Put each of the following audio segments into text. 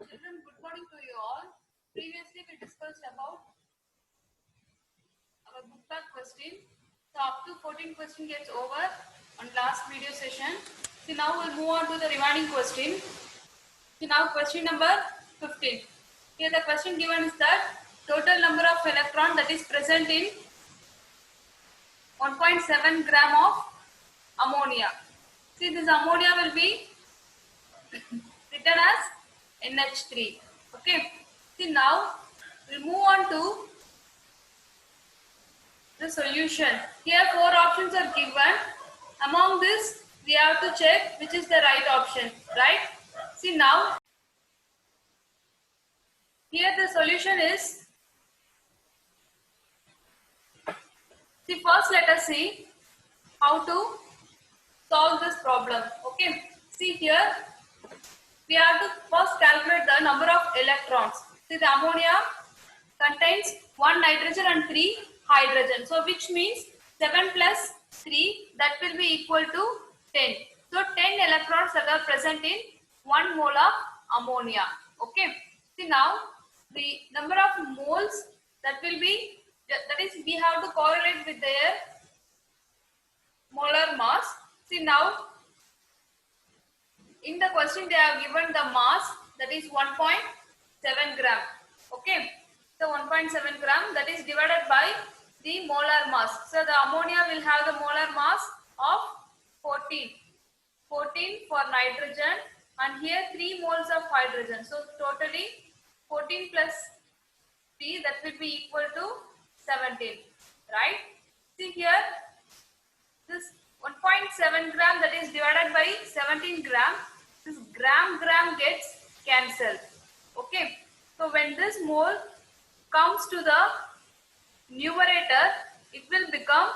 Children, good morning to you all. Previously, we discussed about our book back question. So, up to 14 question gets over on last video session. So, now we'll move on to the remaining question. So, now question number 15. Here, the question given is that total number of electrons that is present in 1.7 gram of ammonia. See, this ammonia will be written as NH3. Okay. See, now we'll move on to the solution. Here 4 options are given. Among this, we have to check which is the right option, right? See, now here the solution is, see, first let us see how to solve this problem. Okay, see here we have to first calculate the number of electrons. See, the ammonia contains 1 nitrogen and 3 hydrogen. So which means 7 plus 3, that will be equal to 10. So 10 electrons that are present in 1 mole of ammonia. Okay. See, now the number of moles that will be, that is, we have to correlate with their molar mass. See, now in the question they have given the mass, that is 1.7 gram. Okay. So 1.7 gram, that is divided by the molar mass. So the ammonia will have the molar mass of 14. 14 for nitrogen and here 3 moles of hydrogen. So totally 14 plus 3, that will be equal to 17. Right? See here, this 1.7 gram, that is divided by 17 gram. This gram gets cancelled. Okay. So when this mole comes to the numerator, it will become,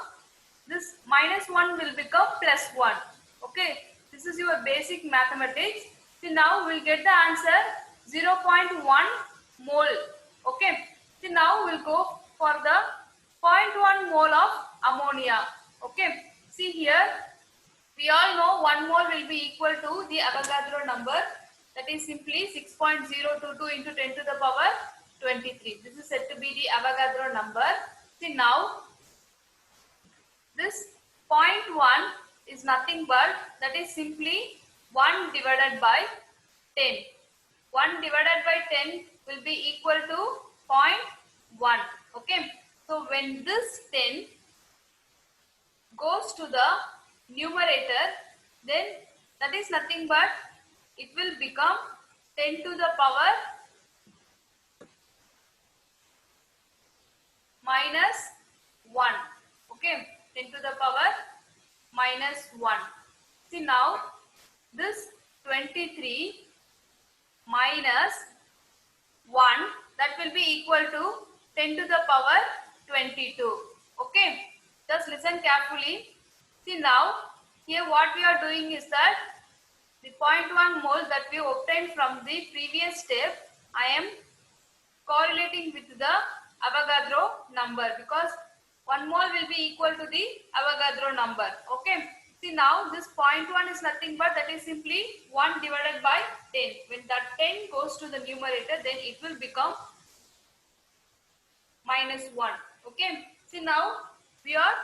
this -1 will become +1. Okay, this is your basic mathematics. See, now we'll get the answer 0.1 mole. Okay, see, now we'll go for the 0.1 mole of ammonia. Okay, see here, we all know 1 mole will be equal to the Avogadro number, that is simply 6.022 into 10 to the power 23. This is said to be the Avogadro number. See, now this 0.1 is nothing but, that is simply 1 divided by 10. 1 divided by 10 will be equal to 0.1. Okay. So when this 10 goes to the numerator, then that is nothing but it will become 10 to the power -1. Okay, 10 to the power -1. See, now this 23 minus 1, that will be equal to 10 to the power 22. Okay, just listen carefully. See, now here what we are doing is that the 0.1 mole that we obtained from the previous step, I am correlating with the Avogadro number, because 1 mole will be equal to the Avogadro number. Okay. See, now this 0.1 is nothing but, that is simply 1 divided by 10. When that 10 goes to the numerator, then it will become -1. Okay. See, now we are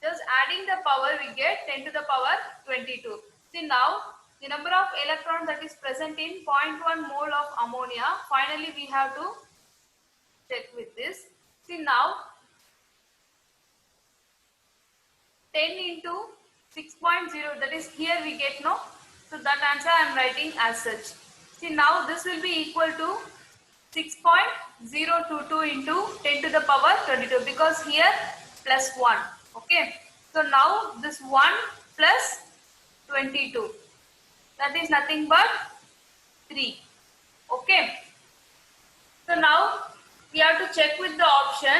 just adding the power, we get 10 to the power 22. See, now the number of electrons that is present in 0.1 mole of ammonia, finally we have to check with this. See, now 10 into 6.0, that is here we get no. So that answer I am writing as such. See, now this will be equal to 6.022 into 10 to the power 22, because here +1. Okay. So now this 1 plus 22, that is nothing but 3. Okay. So now we have to check with the option.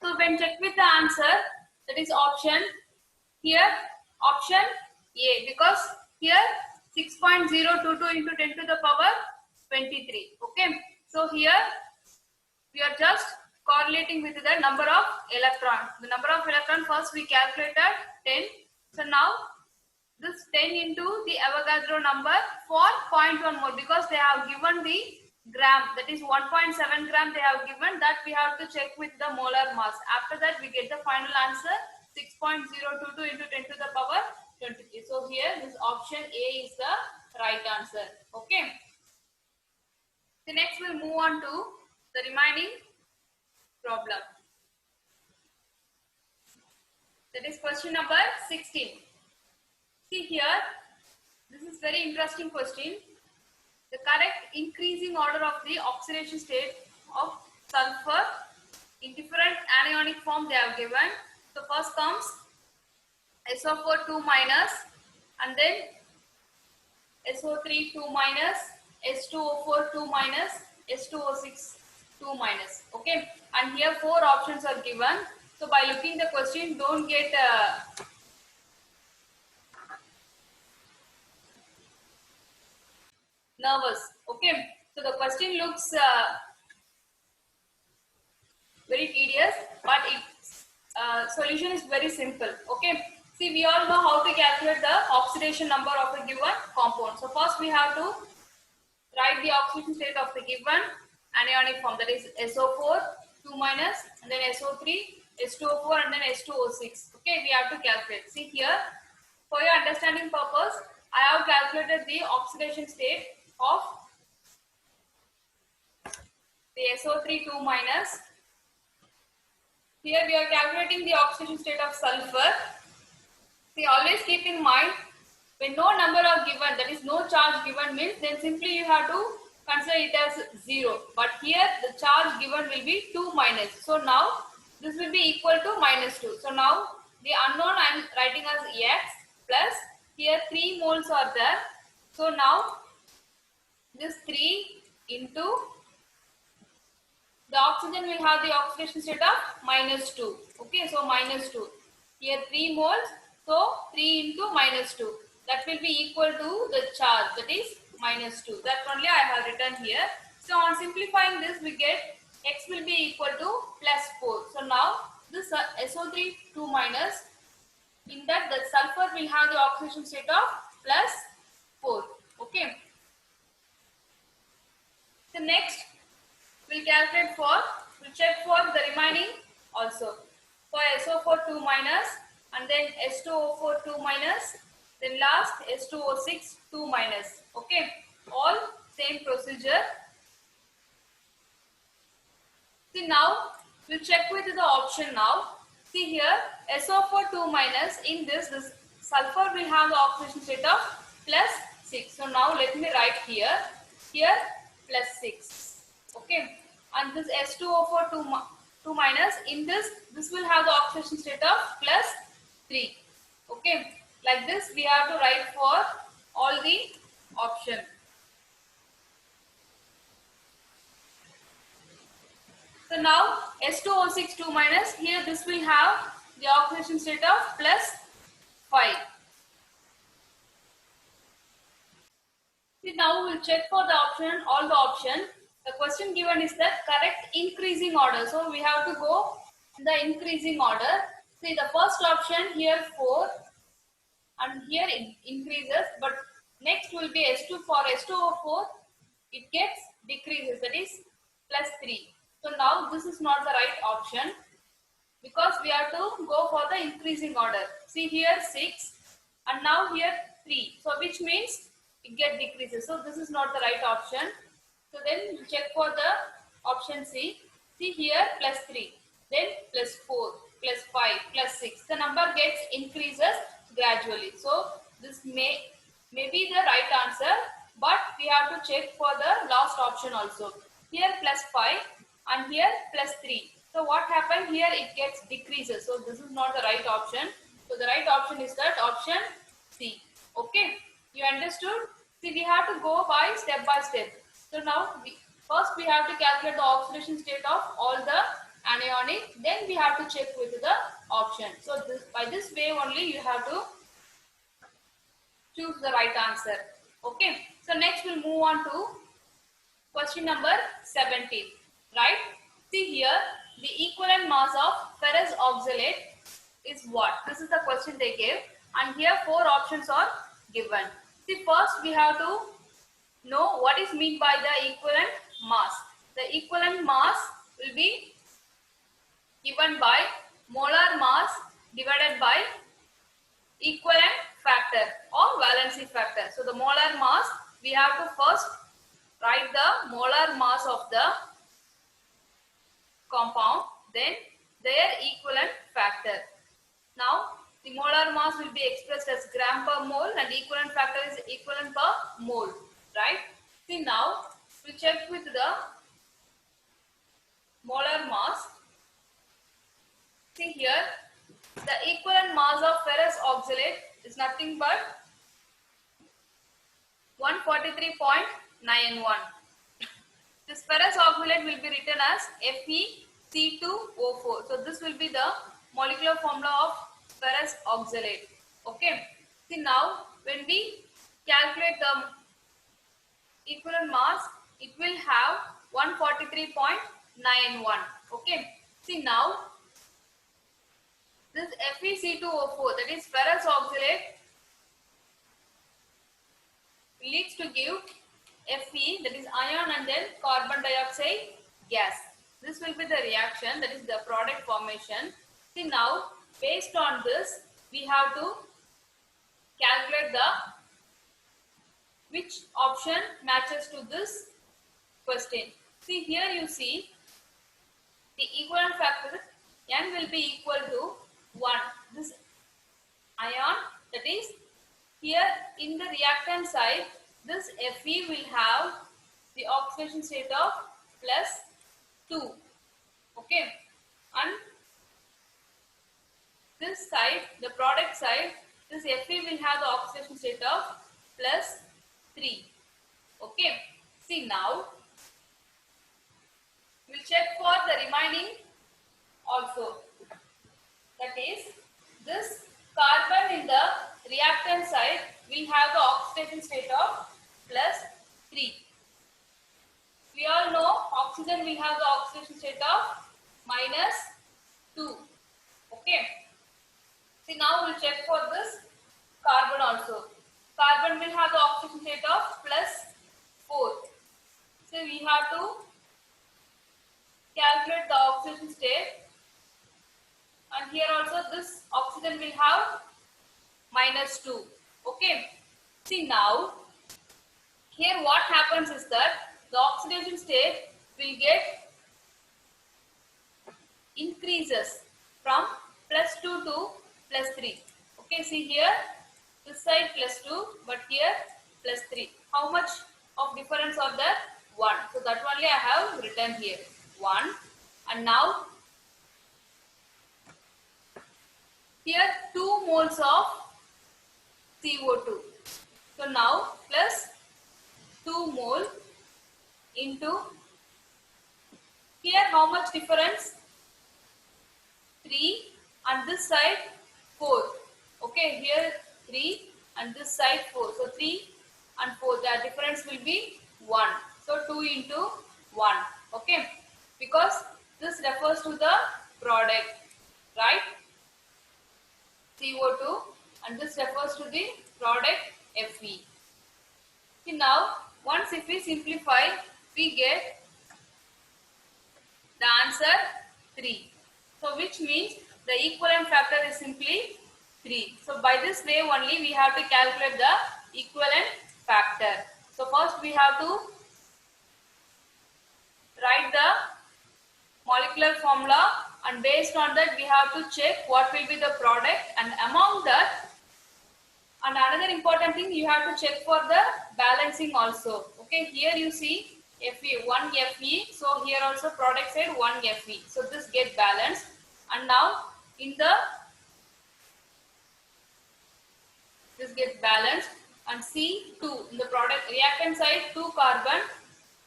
So when check with the answer, that is option, here option A, because here 6.022 into 10 to the power 23. Okay. So here we are just correlating with the number of electrons. The number of electrons, first we calculated 10. So now this 10 into the Avogadro number for 0.1 mole, because they have given the gram, that is 1.7 gram they have given, that we have to check with the molar mass. After that we get the final answer 6.022 into 10 to the power 23. So here this option A is the right answer. Okay. The next we'll move on to the remaining problem. That is question number 16. See here, this is very interesting question. The correct increasing order of the oxidation state of sulfur in different anionic form they have given. So first comes SO4 2 minus, and then SO3 2 minus, S2O4 2 minus, S2O6 2 minus. Okay, and here 4 options are given. So by looking the question, don't get nervous. Okay, so the question looks very tedious, but its solution is very simple. Okay, see, we all know how to calculate the oxidation number of a given compound. So first we have to write the oxidation state of the given anionic form, that is SO4 2 minus, and then SO3, S2O4, and then S2O6. Okay, we have to calculate. See here, for your understanding purpose, I have calculated the oxidation state of the SO3 2 minus. Here we are calculating the oxidation state of sulfur. See, always keep in mind, when no number are given, that is no charge given, means then simply you have to consider it as 0. But here the charge given will be 2 minus. So now this will be equal to minus 2. So now the unknown I am writing as X, plus here 3 moles are there. So now this 3 into the oxygen will have the oxidation state of minus 2. Okay, so minus 2. Here 3 moles, so 3 into minus 2. That will be equal to the charge, that is minus 2. That only I have written here. So on simplifying this, we get X will be equal to plus 4. So now this SO3 2 minus, in that the sulfur will have the oxidation state of plus 4. Okay. So next, we'll calculate we'll check for the remaining also. For SO4 2 minus, and then S2O4 2 minus, then last S2O6 2 minus. Okay, all same procedure. See, now we'll check with the option now. See here, SO4 2 minus, in this sulfur will have the oxidation state of plus 6. So now let me write here plus 6. Okay, and this S2O4 2 minus, in this will have the oxidation state of plus 3. Okay, like this we have to write for all the option. So now S2O6 2 minus, here this will have the oxidation state of plus 5. See, now we will check for the option, all the option. The question given is the correct increasing order. So we have to go in the increasing order. See, the first option here 4, and here it increases, but next will be S2. For S2O4, it gets decreases, that is plus 3. So now this is not the right option, because we have to go for the increasing order. See here 6, and now here 3. So which means it get decreases. So this is not the right option. So then we check for the option C. See here plus 3, then plus 4, plus 5, plus 6. The number gets increases gradually. So this may be the right answer, but we have to check for the last option also. Here plus 5 and here plus 3. So what happened here? It gets decreases. So this is not the right option. So the right option is that option C. Okay, you understood? See, we have to go by step. So now first we have to calculate the oxidation state of all the anionic, then we have to check with the option. So by this way only you have to choose the right answer. Okay, so next we'll move on to question number 17. Right? See here, the equivalent mass of ferrous oxalate is what? This is the question they gave. and here 4 options are given. See, first we have to know what is meant by the equivalent mass. The equivalent mass will be given by molar mass divided by equivalent factor or valency factor. So the molar mass, we have to first write the molar mass of the compound, then their equivalent factor. Now the molar mass will be expressed as gram per mole and equivalent factor is equivalent per mole, right? See, now we check with the molar mass. See here, the equivalent mass of ferrous oxalate is nothing but 143.91. This ferrous oxalate will be written as FeC2O4. So this will be the molecular formula of ferrous oxalate. Okay. See, now when we calculate the equivalent mass, it will have 143.91. Okay. See, now this FeC2O4, that is ferrous oxalate, leads to give Fe, that is ion, and then carbon dioxide gas. This will be the reaction, that is the product formation. See, now based on this we have to calculate the which option matches to this question. See, here you see the equivalent factor N will be equal to 1. This ion, that is here in the reactant side, this Fe will have the oxidation state of +2. Okay, and this side, the product side, this Fe will have the oxidation state of +3. Okay, see, now we'll check for the remaining also. That is, this carbon in the reactant side will have the oxidation state of +3. We all know oxygen will have the oxidation state of -2. Okay. See, now we'll check for this carbon also. Carbon will have the oxidation state of +4. So we have to calculate the oxidation state, and here also this oxygen will have -2. Okay. See, now here what happens is that the oxidation state will get increases from +2 to +3. Okay, see here this side +2, but here +3. How much of difference are there? 1. So that only I have written here 1. And now here 2 moles of CO2. So now plus 2 mole into here how much difference? 3, and this side 4. Okay, here 3 and this side 4. So 3 and 4, the difference will be 1. So 2 into 1. Okay, because this refers to the product, right? CO2, and this refers to the product Fe. See, now once if we simplify, we get the answer 3. So which means the equivalent factor is simply 3. So by this way only we have to calculate the equivalent factor. So first we have to write the molecular formula, and based on that we have to check what will be the product, and among that, and another important thing, you have to check for the balancing also. Okay, here you see Fe, 1 Fe, so here also product side 1 Fe. So this get balanced, and now in the this gets balanced, and C2 in the product reactant side 2 carbon,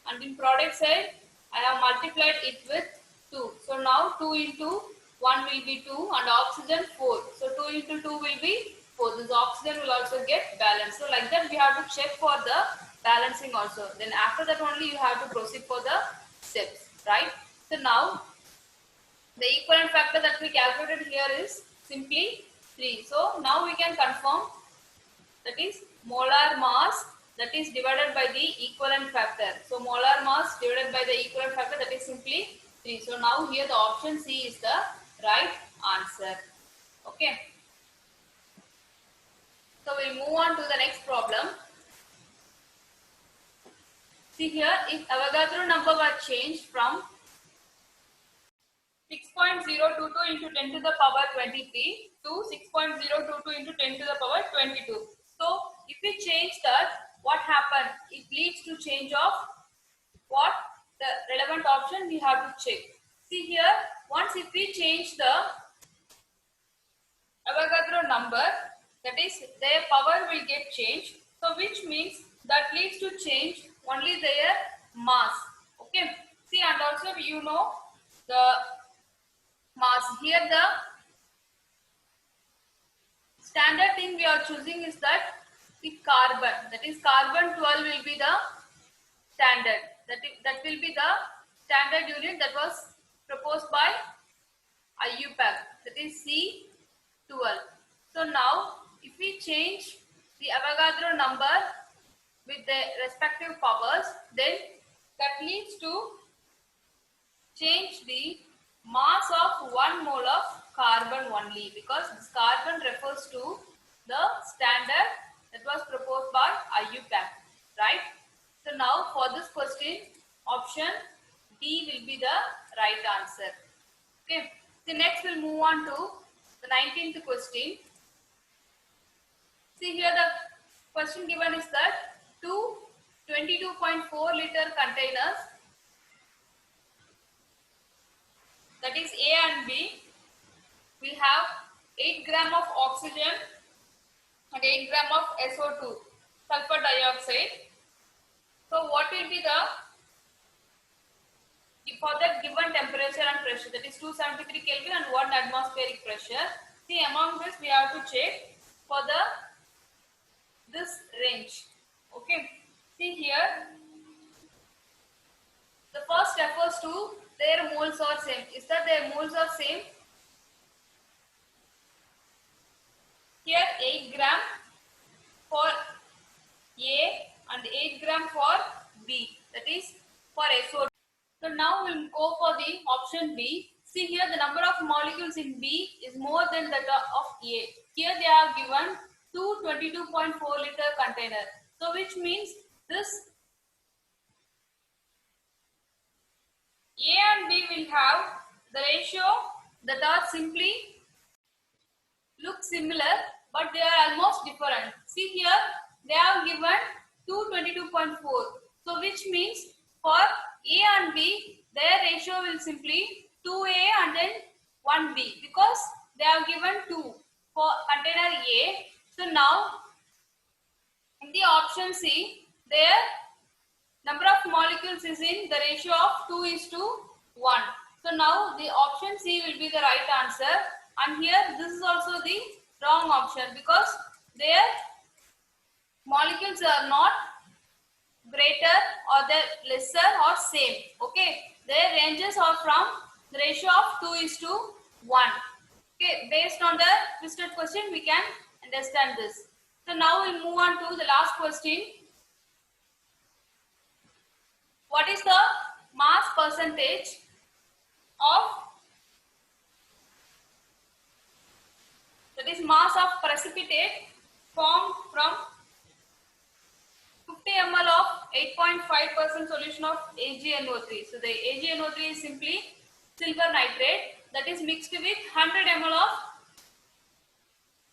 and in product side I have multiplied it with 2. So now 2 into 1 will be 2 and oxygen 4. So 2 into 2 will be 4. This oxygen will also get balanced. So like that we have to check for the balancing also. Then after that only you have to proceed for the steps, right? So now the equivalent factor that we calculated here is simply 3. So now we can confirm, that is molar mass that is divided by the equivalent factor. So molar mass divided by the equivalent factor, that is simply 3. So now here the option C is the right answer. Okay. So we'll move on to the next problem. See here, if Avogadro number was changed from 6.022 into 10 to the power 23 to 6.022 into 10 to the power 22. So if we change that, what happened? It leads to change of what? The relevant option we have to check. See here, once if we change the Avogadro number, that is their power will get changed. So which means that leads to change only their mass. Okay. See, and also you know the mass. Here the standard thing we are choosing is that the carbon. That is carbon 12 will be the standard. That will be the standard unit that was proposed by IUPAC. That is C12. So now if we change the Avogadro number with the respective powers, then that leads to change the mass of 1 mole of carbon only, because this carbon refers to the standard that was proposed by IUPAC, right? So now for this question, option D will be the right answer. Okay. So next we'll move on to the 19th question. See here the question given is that two 22.4 liter containers, that is A and B, will have 8 gram of oxygen and 8 gram of SO2, sulfur dioxide. So what will be the, for the given temperature and pressure, that is 273 Kelvin and 1 atmospheric pressure. See, among this we have to check for this range. Okay. See here, the first refers to their moles are same. Is that their moles are same? Here 8 gram for A and 8 gram for B, that is for SO2. So now we'll go for the option B. See here the number of molecules in B is more than that of A. Here they are given two 22.4 liter container. So which means this A and B will have the ratio that are simply look similar, but they are almost different. See here, they are given 222.4. So which means for A and B, their ratio will simply 2A and then 1B, because they are given 2 for container A. So now in the option C, their number of molecules is in the ratio of 2:1. So now the option C will be the right answer, and here this is also the wrong option, because their molecules are not greater or the lesser or same. Okay, their ranges are from the ratio of 2:1. Okay, based on the twisted question we can understand this. So now we'll move on to the last question. What is the mass percentage of, that is mass of precipitate formed from 50 ml of 8.5% solution of AgNO3. So the AgNO3 is simply silver nitrate that is mixed with 100 ml of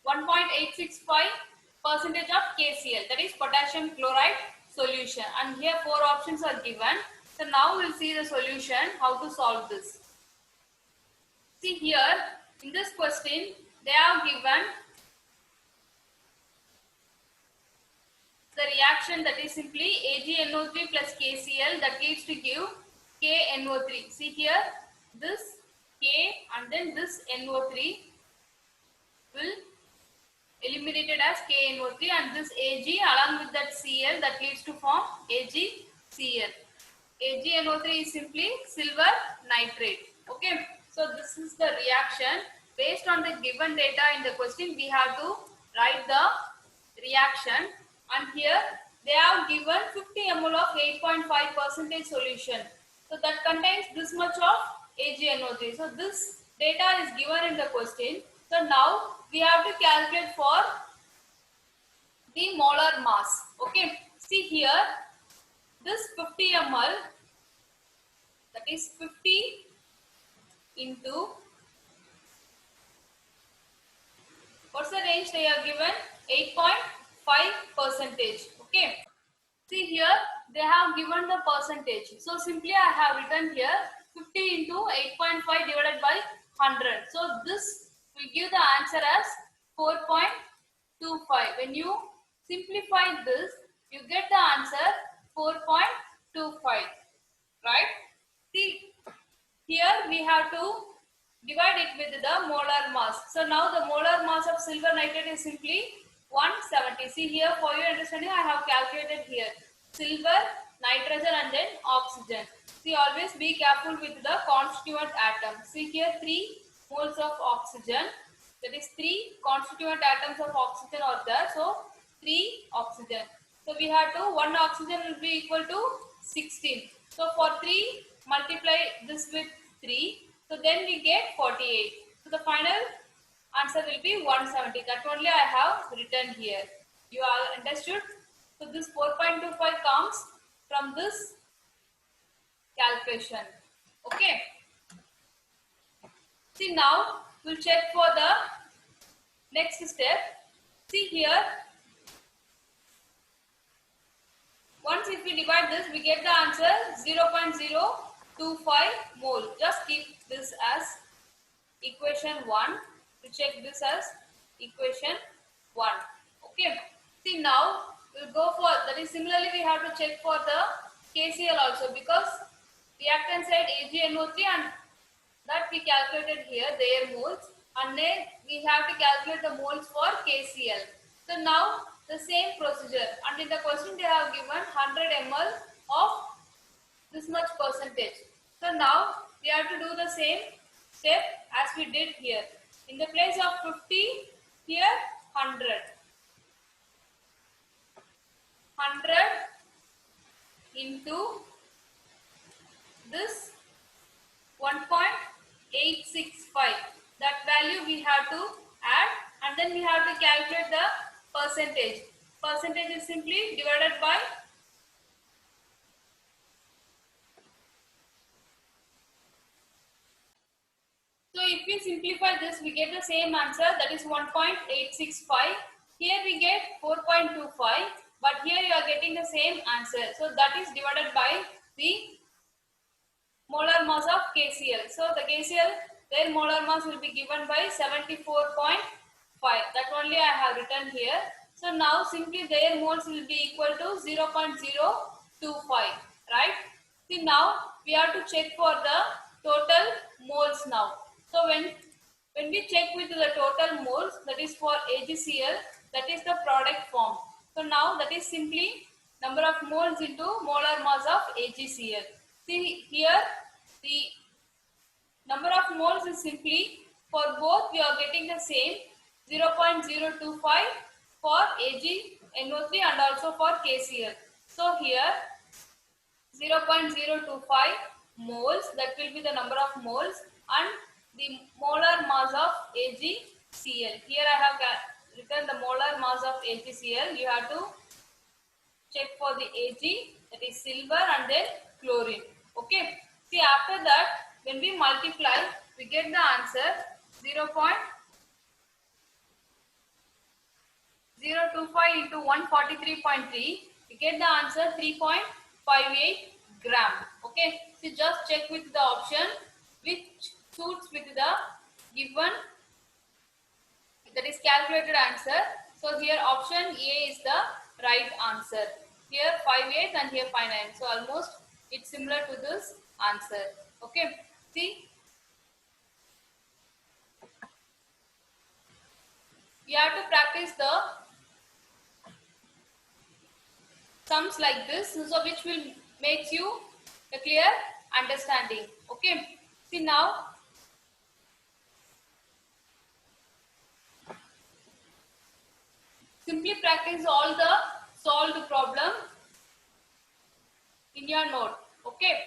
1.865% of KCl, that is potassium chloride solution, and here 4 options are given. So now we'll see the solution, how to solve this. See here in this question they are given the reaction, that is simply AgNO3 plus KCl, that leads to give KNO3. See here, this K and then this NO3 will eliminated as KNO3, and this Ag along with that Cl, that leads to form AgCl. AgNO3 is simply silver nitrate. Okay, so this is the reaction. based on the given data in the question, we have to write the reaction. And here they have given 50 ml of 8.5% solution. So that contains this much of AgNO3. So this data is given in the question. So now we have to calculate for the molar mass. Okay. See here, this 50 ml, that is 50 into, what's the range they have given? 8.5%. Okay. See here, they have given the percentage. So simply I have written here 50 into 8.5 divided by 100. So this will give the answer as 4.25. When you simplify this, you get the answer 4.25. Right? See, here we have to divide it with the molar mass. So now the molar mass of silver nitrate is simply 170. See here, for your understanding, I have calculated here silver, nitrogen and then oxygen. See, always be careful with the constituent atom. See here, 3 moles of oxygen. That is 3 constituent atoms of oxygen are there. So 3 oxygen. So we have to 1 oxygen will be equal to 16. So for 3, multiply this with 3. So then we get 48. So the final answer will be 170. That only I have written here. You all understood? So this 4.25 comes from this calculation. Okay. See, now we'll check for the next step. See here. Once if we divide this, we get the answer 0.025 mole. Just keep this as equation 1. To check this as equation 1. Okay. See, now we'll go for, that is similarly we have to check for the KCl also, because reactant said AgNO3 and that we calculated here their moles, and then we have to calculate the moles for KCl. So now the same procedure, and in the question they have given 100 ml of this much percentage. So now we have to do the same step as we did here. In the place of 50, here 100. 100 into this 1.865. That value we have to add, and then we have to calculate the percentage. Percentage is simply divided by so if we simplify this, we get the same answer, that is 1.865. Here we get 4.25, but here you are getting the same answer. So that is divided by the molar mass of KCl. So the KCl, their molar mass will be given by 74.5. That only I have written here. So now simply their moles will be equal to 0.025. Right? See, now we have to check for the total moles now. So when we check with the total moles, that is for AgCl, that is the product form. So now that is simply number of moles into molar mass of AgCl. See here, the number of moles is simply, for both we are getting the same, 0.025 for AgNO3 and also for KCl. So here 0.025 moles, that will be the number of moles, and the molar mass of AgCl. Here I have written the molar mass of AgCl. You have to check for the Ag, that is silver and then chlorine. Okay. See, after that, when we multiply, we get the answer 0.025 into 143.3. We get the answer 3.58 gram. Okay. So just check with the option which suits with the given, that is calculated answer. So here option A is the right answer. Here 58 and here 59. So almost it's similar to this answer. Okay. See, you have to practice the sums like this, so which will make you a clear understanding. Okay. See, now Simply practice all the solved problem in your note. Okay.